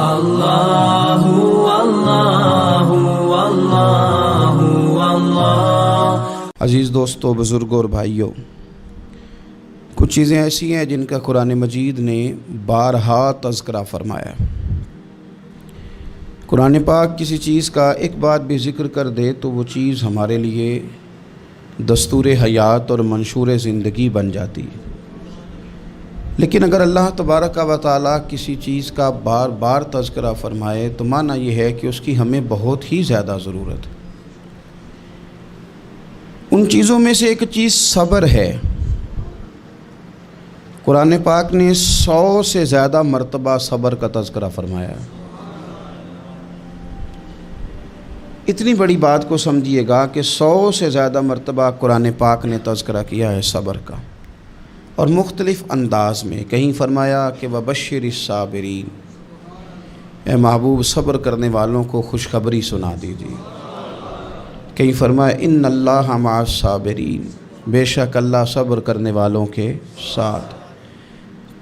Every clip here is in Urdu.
اللہ اللہ اللہ اللہ۔ عزیز دوستو، بزرگوں اور بھائیوں، کچھ چیزیں ایسی ہیں جن کا قرآن مجید نے بارہا تذکرہ فرمایا۔ قرآن پاک کسی چیز کا ایک بات بھی ذکر کر دے تو وہ چیز ہمارے لیے دستور حیات اور منشور زندگی بن جاتی ہے، لیکن اگر اللہ تبارک و تعالیٰ کسی چیز کا بار بار تذکرہ فرمائے تو معنی یہ ہے کہ اس کی ہمیں بہت ہی زیادہ ضرورت ہے۔ ان چیزوں میں سے ایک چیز صبر ہے۔ قرآن پاک نے 100 سے زیادہ مرتبہ صبر کا تذکرہ فرمایا۔ اتنی بڑی بات کو سمجھیے گا کہ 100 سے زیادہ مرتبہ قرآن پاک نے تذکرہ کیا ہے صبر کا، اور مختلف انداز میں۔ کہیں فرمایا کہ وبشر الصابرین، اے محبوب صبر کرنے والوں کو خوشخبری سنا دیجیے۔ کہیں فرمایا ان اللہ مع الصابرین، بے شک اللہ صبر کرنے والوں کے ساتھ۔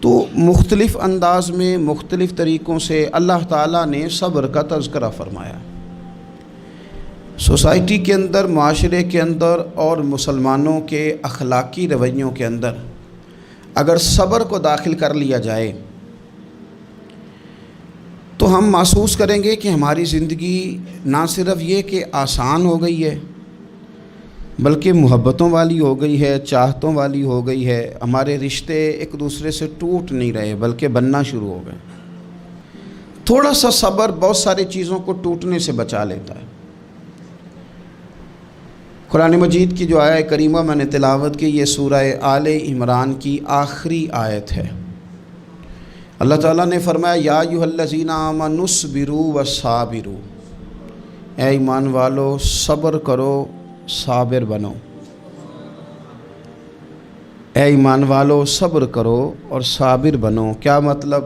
تو مختلف انداز میں، مختلف طریقوں سے اللہ تعالیٰ نے صبر کا تذکرہ فرمایا۔ سوسائٹی کے اندر، معاشرے کے اندر اور مسلمانوں کے اخلاقی رویوں کے اندر اگر صبر کو داخل کر لیا جائے تو ہم محسوس کریں گے کہ ہماری زندگی نہ صرف یہ کہ آسان ہو گئی ہے بلکہ محبتوں والی ہو گئی ہے، چاہتوں والی ہو گئی ہے۔ ہمارے رشتے ایک دوسرے سے ٹوٹ نہیں رہے بلکہ بننا شروع ہو گئے۔ تھوڑا سا صبر بہت ساری چیزوں کو ٹوٹنے سے بچا لیتا ہے۔ قرآن مجید کی جو آیہ کریمہ میں نے تلاوت کی، یہ سورہ آل عمران کی آخری آیت ہے۔ اللہ تعالیٰ نے فرمایا یا ایھا الذین آمنوا اصبروا وصابروا، اے ایمان والو صبر کرو، صابر بنو۔ اے ایمان والو صبر کرو اور صابر بنو۔ کیا مطلب؟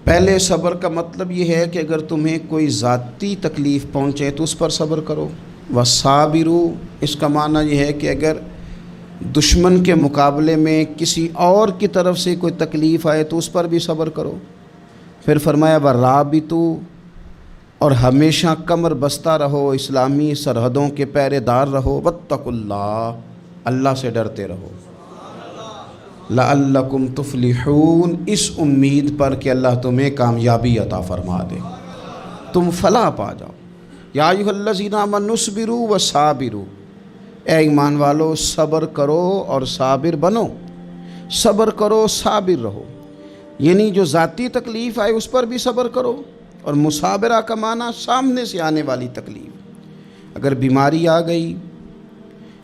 پہلے صبر کا مطلب یہ ہے کہ اگر تمہیں کوئی ذاتی تکلیف پہنچے تو اس پر صبر کرو۔ وصابروا، اس کا معنی یہ ہے کہ اگر دشمن کے مقابلے میں کسی اور کی طرف سے کوئی تکلیف آئے تو اس پر بھی صبر کرو۔ پھر فرمایا ورابطوا، اور ہمیشہ کمر بستہ رہو، اسلامی سرحدوں کے پہرے دار رہو۔ واتقوا اللہ، اللہ سے ڈرتے رہو۔ لعلکم تفلحون، اس امید پر کہ اللہ تمہیں کامیابی عطا فرما دے، تم فلاح پا جاؤ۔ یا ایھا الذین آمنوا اصبروا وصابروا، اے ایمان والو صبر کرو اور صابر بنو۔ صبر کرو، صابر رہو، یعنی جو ذاتی تکلیف آئے اس پر بھی صبر کرو۔ اور مصابرہ کا معنی سامنے سے آنے والی تکلیف، اگر بیماری آ گئی،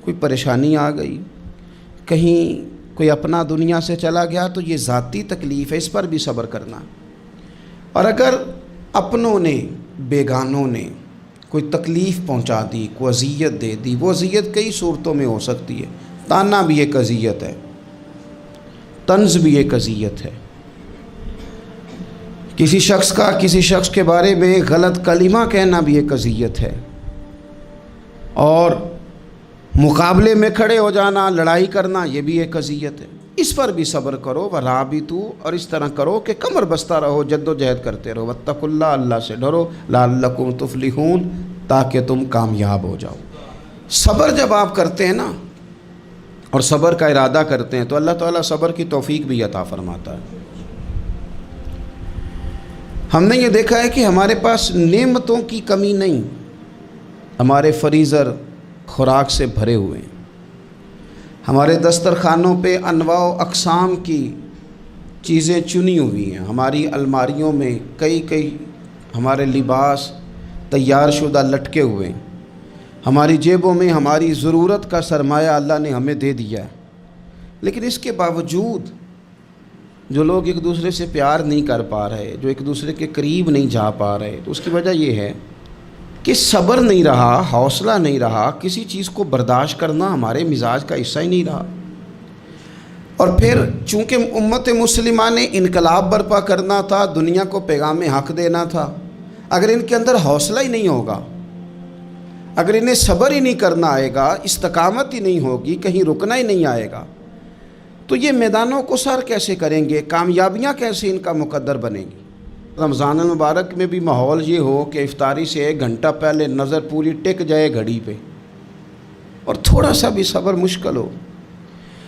کوئی پریشانی آ گئی، کہیں کوئی اپنا دنیا سے چلا گیا تو یہ ذاتی تکلیف ہے، اس پر بھی صبر کرنا۔ اور اگر اپنوں نے، بیگانوں نے کوئی تکلیف پہنچا دی، کوئی اذیت دے دی، وہ اذیت کئی صورتوں میں ہو سکتی ہے۔ تانا بھی ایک اذیت ہے، طنز بھی ایک اذیت ہے، کسی شخص کے بارے میں غلط کلمہ کہنا بھی ایک اذیت ہے، اور مقابلے میں کھڑے ہو جانا، لڑائی کرنا، یہ بھی ایک اذیت ہے۔ اس پر بھی صبر کرو۔ ورابطوا، اور اس طرح کرو کہ کمر بستہ رہو، جد و جہد کرتے رہو۔ واتقوا اللہ، اللہ سے ڈرو۔ لعلکم تفلحون، تاکہ تم کامیاب ہو جاؤ۔ صبر جب آپ کرتے ہیں نا، اور صبر کا ارادہ کرتے ہیں تو اللہ تعالیٰ صبر کی توفیق بھی عطا فرماتا ہے۔ ہم نے یہ دیکھا ہے کہ ہمارے پاس نعمتوں کی کمی نہیں، ہمارے فریزر خوراک سے بھرے ہوئے ہیں، ہمارے دسترخوانوں پہ انواع و اقسام کی چیزیں چنی ہوئی ہیں، ہماری الماریوں میں کئی ہمارے لباس تیار شدہ لٹکے ہوئے ہیں، ہماری جیبوں میں ہماری ضرورت کا سرمایہ اللہ نے ہمیں دے دیا ہے۔ لیکن اس کے باوجود جو لوگ ایک دوسرے سے پیار نہیں کر پا رہے، جو ایک دوسرے کے قریب نہیں جا پا رہے، تو اس کی وجہ یہ ہے کہ صبر نہیں رہا، حوصلہ نہیں رہا، کسی چیز کو برداشت کرنا ہمارے مزاج کا حصہ ہی نہیں رہا۔ اور پھر چونکہ امت مسلمہ نے انقلاب برپا کرنا تھا، دنیا کو پیغام حق دینا تھا، اگر ان کے اندر حوصلہ ہی نہیں ہوگا، اگر انہیں صبر ہی نہیں کرنا آئے گا، استقامت ہی نہیں ہوگی، کہیں رکنا ہی نہیں آئے گا، تو یہ میدانوں کو سر کیسے کریں گے؟ کامیابیاں کیسے ان کا مقدر بنے گی؟ رمضان المبارک میں بھی ماحول یہ ہو کہ افطاری سے 1 گھنٹہ پہلے نظر پوری ٹک جائے گھڑی پہ، اور تھوڑا سا بھی صبر مشکل ہو.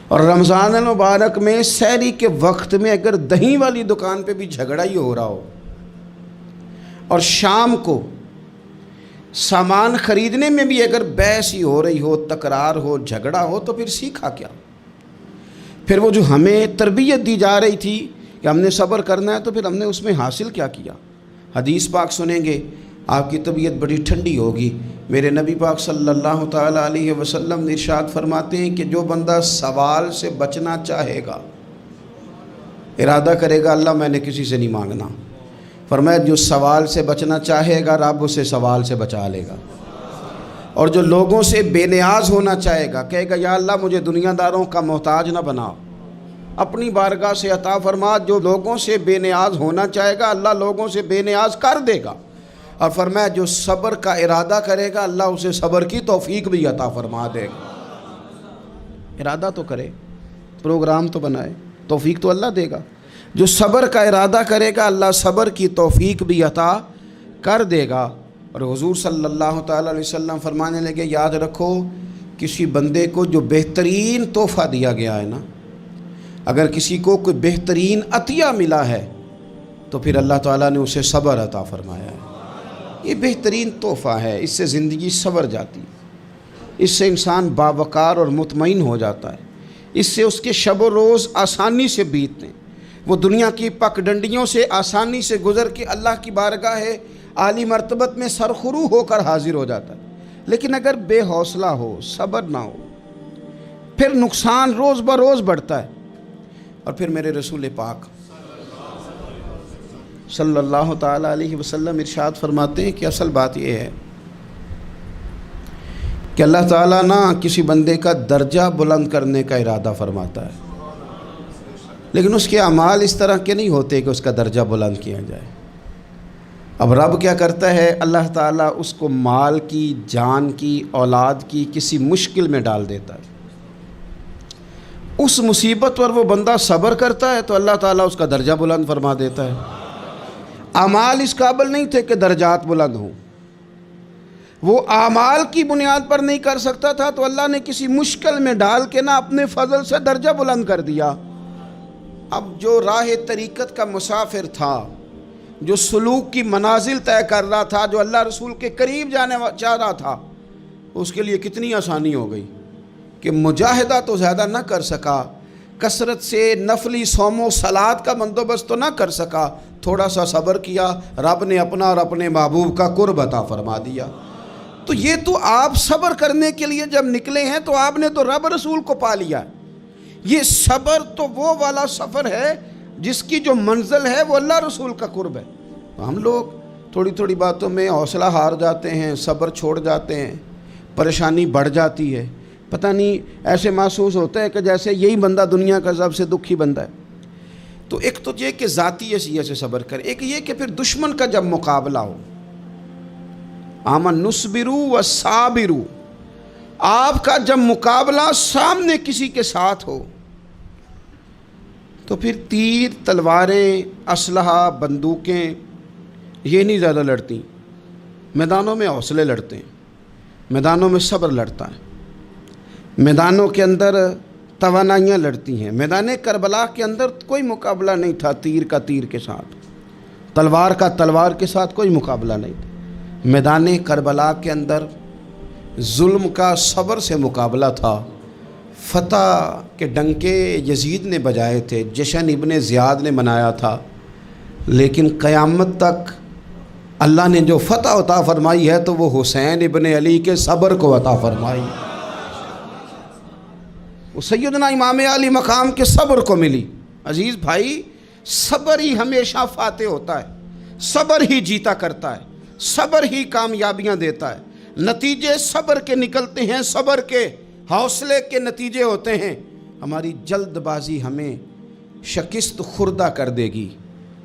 اور رمضان المبارک میں سحری کے وقت میں اگر دہی والی دکان پہ بھی جھگڑا ہی ہو رہا ہو، اور شام کو سامان خریدنے میں بھی اگر بحث ہی ہو رہی ہو، تکرار ہو، جھگڑا ہو، تو پھر سیکھا کیا؟ پھر وہ جو ہمیں تربیت دی جا رہی تھی کہ ہم نے صبر کرنا ہے، تو پھر ہم نے اس میں حاصل کیا کیا؟ حدیث پاک سنیں گے، آپ کی طبیعت بڑی ٹھنڈی ہوگی. میرے نبی پاک صلی اللہ تعالیٰ علیہ وسلم نے ارشاد فرماتے ہیں کہ جو بندہ سوال سے بچنا چاہے گا، ارادہ کرے گا اللہ میں نے کسی سے نہیں مانگنا، فرمایا جو سوال سے بچنا چاہے گا رب اسے سوال سے بچا لے گا. اور جو لوگوں سے بے نیاز ہونا چاہے گا، کہے گا یا اللہ مجھے دنیا داروں کا محتاج نہ بنا، اپنی بارگاہ سے عطا فرما. جو لوگوں سے بے نیاز ہونا چاہے گا اللہ لوگوں سے بے نیاز کر دے گا. اور فرمایا جو صبر کا ارادہ کرے گا اللہ اسے صبر کی توفیق بھی عطا فرما دے گا. ارادہ تو کرے، پروگرام تو بنائے، توفیق تو اللہ دے گا. جو صبر کا ارادہ کرے گا اللہ صبر کی توفیق بھی عطا کر دے گا. اور حضور صلی اللہ تعالیٰ علیہ وسلم فرمانے لگے، یاد رکھو کسی بندے کو جو بہترین تحفہ دیا گیا ہے نا، اگر کسی کو کوئی بہترین عطیہ ملا ہے تو پھر اللہ تعالیٰ نے اسے صبر عطا فرمایا ہے. یہ بہترین تحفہ ہے، اس سے زندگی سنور جاتی ہے، اس سے انسان باوقار اور مطمئن ہو جاتا ہے، اس سے اس کے شب و روز آسانی سے بیتتے ہیں، وہ دنیا کی پک ڈنڈیوں سے آسانی سے گزر کے اللہ کی بارگاہ عالی مرتبت میں سرخرو ہو کر حاضر ہو جاتا ہے. لیکن اگر بے حوصلہ ہو، صبر نہ ہو، پھر نقصان روز بروز بڑھتا ہے. اور پھر میرے رسول پاک صلی اللہ تعالیٰ علیہ وسلم ارشاد فرماتے ہیں کہ اصل بات یہ ہے کہ اللہ تعالیٰ نہ کسی بندے کا درجہ بلند کرنے کا ارادہ فرماتا ہے، لیکن اس کے اعمال اس طرح کے نہیں ہوتے کہ اس کا درجہ بلند کیا جائے. اب رب کیا کرتا ہے، اللہ تعالیٰ اس کو مال کی، جان کی، اولاد کی کسی مشکل میں ڈال دیتا ہے. اس مصیبت پر وہ بندہ صبر کرتا ہے تو اللہ تعالیٰ اس کا درجہ بلند فرما دیتا ہے. اعمال اس قابل نہیں تھے کہ درجات بلند ہوں، وہ اعمال کی بنیاد پر نہیں کر سکتا تھا تو اللہ نے کسی مشکل میں ڈال کے نہ اپنے فضل سے درجہ بلند کر دیا. اب جو راہ طریقت کا مسافر تھا، جو سلوک کی منازل طے کر رہا تھا، جو اللہ رسول کے قریب جانے چاہ رہا تھا، اس کے لیے کتنی آسانی ہو گئی کہ مجاہدہ تو زیادہ نہ کر سکا، کثرت سے نفلی صوم و صلات کا بندوبست تو نہ کر سکا، تھوڑا سا صبر کیا، رب نے اپنا اور اپنے محبوب کا قرب عطا فرما دیا. تو یہ تو آپ صبر کرنے کے لیے جب نکلے ہیں تو آپ نے تو رب رسول کو پا لیا. یہ صبر تو وہ والا سفر ہے جس کی جو منزل ہے وہ اللہ رسول کا قرب ہے. ہم لوگ تھوڑی تھوڑی باتوں میں حوصلہ ہار جاتے ہیں، صبر چھوڑ جاتے ہیں، پریشانی بڑھ جاتی ہے. پتہ نہیں ایسے محسوس ہوتا ہے کہ جیسے یہی بندہ دنیا کا سب سے دکھی بندہ ہے. تو ایک تو یہ کہ ذاتی حیثیت سے صبر کرے، ایک یہ کہ پھر دشمن کا جب مقابلہ ہو، آمن نصبرو و صابرو، آپ کا جب مقابلہ سامنے کسی کے ساتھ ہو تو پھر تیر، تلواریں، اسلحہ، بندوقیں یہ نہیں زیادہ لڑتی. میدانوں میں حوصلے لڑتے ہیں، میدانوں میں صبر لڑتا ہے، میدانوں کے اندر توانائیاں لڑتی ہیں. میدان کربلا کے اندر کوئی مقابلہ نہیں تھا تیر کا تیر کے ساتھ، تلوار کا تلوار کے ساتھ کوئی مقابلہ نہیں تھا. میدان کربلا کے اندر ظلم کا صبر سے مقابلہ تھا. فتح کے ڈنکے یزید نے بجائے تھے، جشن ابن زیاد نے منایا تھا، لیکن قیامت تک اللہ نے جو فتح عطا فرمائی ہے تو وہ حسین ابن علی کے صبر کو عطا فرمائی. وہ سیدنا امام علی مقام کے صبر کو ملی. عزیز بھائی، صبر ہی ہمیشہ فاتح ہوتا ہے، صبر ہی جیتا کرتا ہے، صبر ہی کامیابیاں دیتا ہے. نتیجے صبر کے نکلتے ہیں، صبر کے حوصلے کے نتیجے ہوتے ہیں. ہماری جلد بازی ہمیں شکست خوردہ کر دے گی،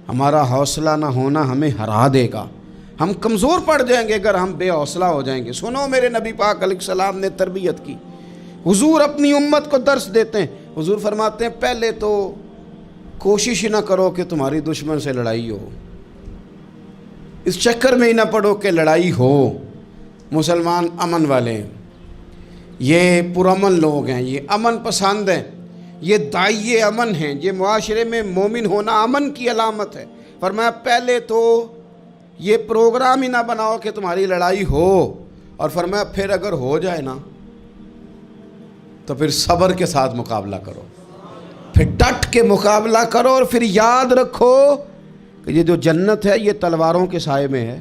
ہمارا حوصلہ نہ ہونا ہمیں ہرا دے گا. ہم کمزور پڑ جائیں گے اگر ہم بے حوصلہ ہو جائیں گے. سنو، میرے نبی پاک علیہ السلام نے تربیت کی. حضور اپنی امت کو درس دیتے ہیں. حضور فرماتے ہیں پہلے تو کوشش نہ کرو کہ تمہاری دشمن سے لڑائی ہو، اس چکر میں ہی نہ پڑو کہ لڑائی ہو۔ مسلمان امن والے ہیں، یہ پرامن لوگ ہیں، یہ امن پسند ہیں، یہ داعیے امن ہیں، یہ معاشرے میں مومن ہونا امن کی علامت ہے۔ فرمایا پہلے تو یہ پروگرام ہی نہ بناؤ کہ تمہاری لڑائی ہو، اور فرمایا پھر اگر ہو جائے نا تو پھر صبر کے ساتھ مقابلہ کرو، پھر ڈٹ کے مقابلہ کرو، اور پھر یاد رکھو کہ یہ جو جنت ہے یہ تلواروں کے سائے میں ہے۔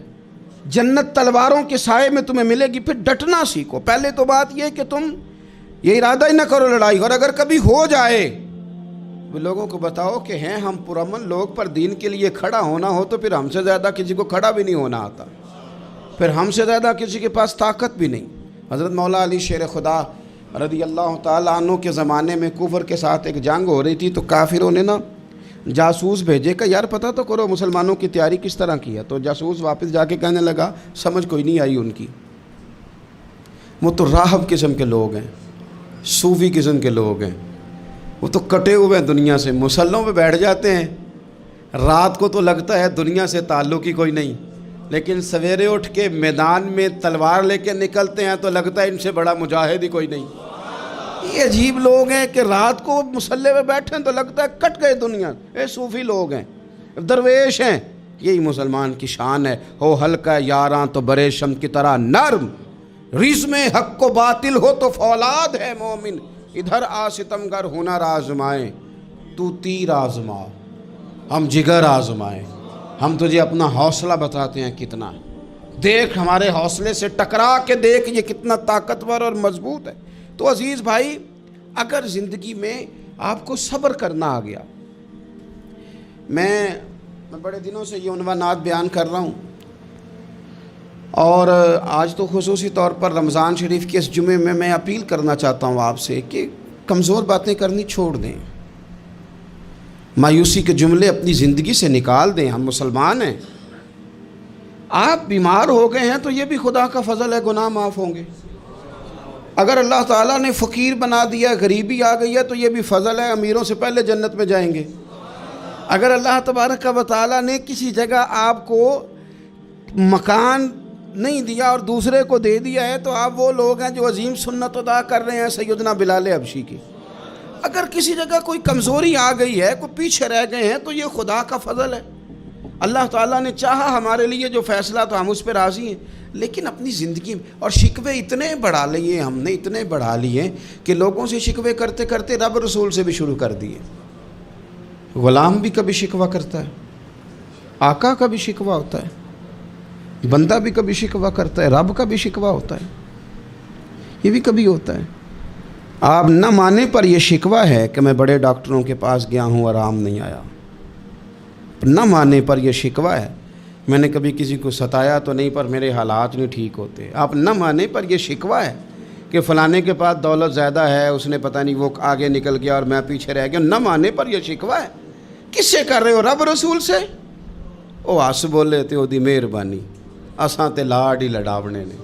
جنت تلواروں کے سائے میں تمہیں ملے گی، پھر ڈٹنا سیکھو۔ پہلے تو بات یہ کہ تم یہ ارادہ ہی نہ کرو لڑائی، اور اگر کبھی ہو جائے وہ لوگوں کو بتاؤ کہ ہیں ہم پرامن لوگ، پر دین کے لیے کھڑا ہونا ہو تو پھر ہم سے زیادہ کسی کو کھڑا بھی نہیں ہونا آتا، پھر ہم سے زیادہ کسی کے پاس طاقت بھی نہیں۔ حضرت مولا علی شیر خدا رضی اللہ تعالیٰ عنہ کے زمانے میں کفر کے ساتھ ایک جنگ ہو رہی تھی، تو کافروں نے نا جاسوس بھیجے کہ یار پتہ تو کرو مسلمانوں کی تیاری کس طرح کی ہے۔ تو جاسوس واپس جا کے کہنے لگا سمجھ کوئی نہیں آئی ان کی، وہ تو راہب قسم کے لوگ ہیں، صوفی قسم کے لوگ ہیں، وہ تو کٹے ہوئے ہیں دنیا سے، مسلوں پہ بیٹھ جاتے ہیں، رات کو تو لگتا ہے دنیا سے تعلق ہی کوئی نہیں، لیکن سویرے اٹھ کے میدان میں تلوار لے کے نکلتے ہیں تو لگتا ہے ان سے بڑا مجاہد ہی کوئی نہیں۔ یہ عجیب لوگ ہیں کہ رات کو مسلح پہ بیٹھے ہیں تو لگتا ہے کٹ گئے دنیا، یہ صوفی لوگ ہیں، درویش ہیں۔ یہی مسلمان کی شان ہے، ہو ہلکا یاراں تو برے شم کی طرح نرم، رزم حق و باطل ہو تو فولاد ہے مومن، ادھر آ ستمگر ہنر آزمائیں تو تیر آزما، ہم جگر آزمائیں، ہم تجھے اپنا حوصلہ بتاتے ہیں کتنا، دیکھ ہمارے حوصلے سے ٹکرا کے دیکھ یہ کتنا طاقتور اور مضبوط ہے۔ تو عزیز بھائی، اگر زندگی میں آپ کو صبر کرنا آ گیا، میں بڑے دنوں سے یہ عنوانات بیان کر رہا ہوں، اور آج تو خصوصی طور پر رمضان شریف کے اس جمعے میں اپیل کرنا چاہتا ہوں آپ سے کہ کمزور باتیں کرنی چھوڑ دیں، مایوسی کے جملے اپنی زندگی سے نکال دیں۔ ہم مسلمان ہیں، آپ بیمار ہو گئے ہیں تو یہ بھی خدا کا فضل ہے، گناہ معاف ہوں گے۔ اگر اللہ تعالیٰ نے فقیر بنا دیا، غریبی آ گئی ہے تو یہ بھی فضل ہے، امیروں سے پہلے جنت میں جائیں گے۔ اگر اللہ تبارک و تعالیٰ نے کسی جگہ آپ کو مکان نہیں دیا اور دوسرے کو دے دیا ہے تو آپ وہ لوگ ہیں جو عظیم سنت ادا کر رہے ہیں سیدنا بلال حبشی کی۔ اگر کسی جگہ کوئی کمزوری آ گئی ہے، کوئی پیچھے رہ گئے ہیں تو یہ خدا کا فضل ہے۔ اللہ تعالیٰ نے چاہا ہمارے لیے جو فیصلہ تو ہم اس پہ راضی ہیں، لیکن اپنی زندگی میں اور شکوے اتنے بڑھا لیے ہم نے، اتنے بڑھا لیے کہ لوگوں سے شکوے کرتے کرتے رب رسول سے بھی شروع کر دیے۔ غلام بھی کبھی شکوہ کرتا ہے، آقا کا بھی شکوہ ہوتا ہے، بندہ بھی کبھی شکوہ کرتا ہے، رب کا بھی شکوہ ہوتا ہے، یہ بھی کبھی ہوتا ہے۔ آپ نہ مانے پر یہ شکوہ ہے کہ میں بڑے ڈاکٹروں کے پاس گیا ہوں آرام نہیں آیا، نہ مانے پر یہ شکوہ ہے میں نے کبھی کسی کو ستایا تو نہیں پر میرے حالات نہیں ٹھیک ہوتے۔ آپ نہ مانے پر یہ شکوہ ہے کہ فلانے کے پاس دولت زیادہ ہے، اس نے پتہ نہیں وہ آگے نکل گیا اور میں پیچھے رہ گیا، نہ مانے پر یہ شکوہ ہے۔ کس سے کر رہے ہو؟ رب رسول سے؟ او آس بولے تے او دی مہربانی، اساں تے لاڈ ہی لڑاونے نے۔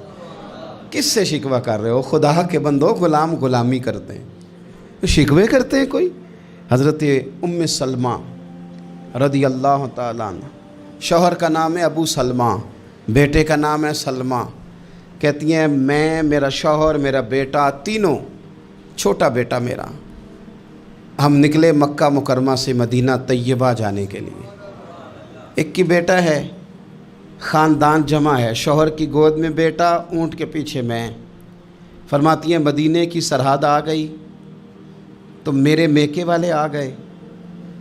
کس سے شکوہ کر رہے ہو؟ خدا کے بندو، غلام غلامی کرتے ہیں، شکوے کرتے ہیں کوئی؟ حضرت ام سلمہ رضی اللہ تعالیٰ عنہ، شوہر کا نام ہے ابو سلمہ، بیٹے کا نام ہے سلمہ، کہتی ہیں میں، میرا شوہر، میرا بیٹا، تینوں، چھوٹا بیٹا میرا، ہم نکلے مکہ مکرمہ سے مدینہ طیبہ جانے کے لیے۔ ایک کی بیٹا ہے، خاندان جمع ہے، شوہر کی گود میں بیٹا، اونٹ کے پیچھے میں۔ فرماتی ہیں مدینے کی سرحد آ گئی تو میرے میکے والے آ گئے،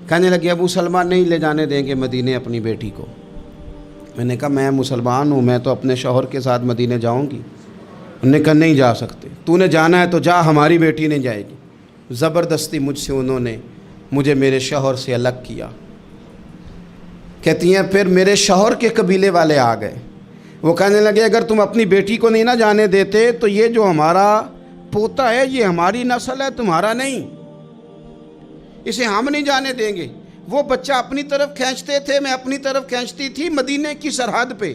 کہنے لگے ابو سلمہ نہیں لے جانے دیں گے مدینے اپنی بیٹی کو۔ میں نے کہا میں مسلمان ہوں، میں تو اپنے شوہر کے ساتھ مدینے جاؤں گی۔ انہوں نے کہا نہیں جا سکتے، تو نے جانا ہے تو جا، ہماری بیٹی نہیں جائے گی۔ زبردستی مجھ سے انہوں نے مجھے میرے شوہر سے الگ کیا۔ کہتی ہیں پھر میرے شوہر کے قبیلے والے آ گئے، وہ کہنے لگے اگر تم اپنی بیٹی کو نہیں نہ جانے دیتے تو یہ جو ہمارا پوتا ہے یہ ہماری نسل ہے، تمہارا نہیں، اسے ہم نہیں جانے دیں گے۔ وہ بچہ اپنی طرف کھینچتے تھے، میں اپنی طرف کھینچتی تھی، مدینے کی سرحد پہ۔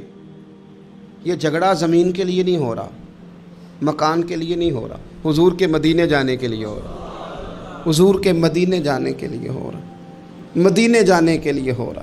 یہ جھگڑا زمین کے لیے نہیں ہو رہا، مکان کے لیے نہیں ہو رہا، حضور کے مدینے جانے کے لیے ہو رہا، حضور کے مدینے جانے کے لیے ہو رہا، مدینے جانے کے لیے ہو رہا۔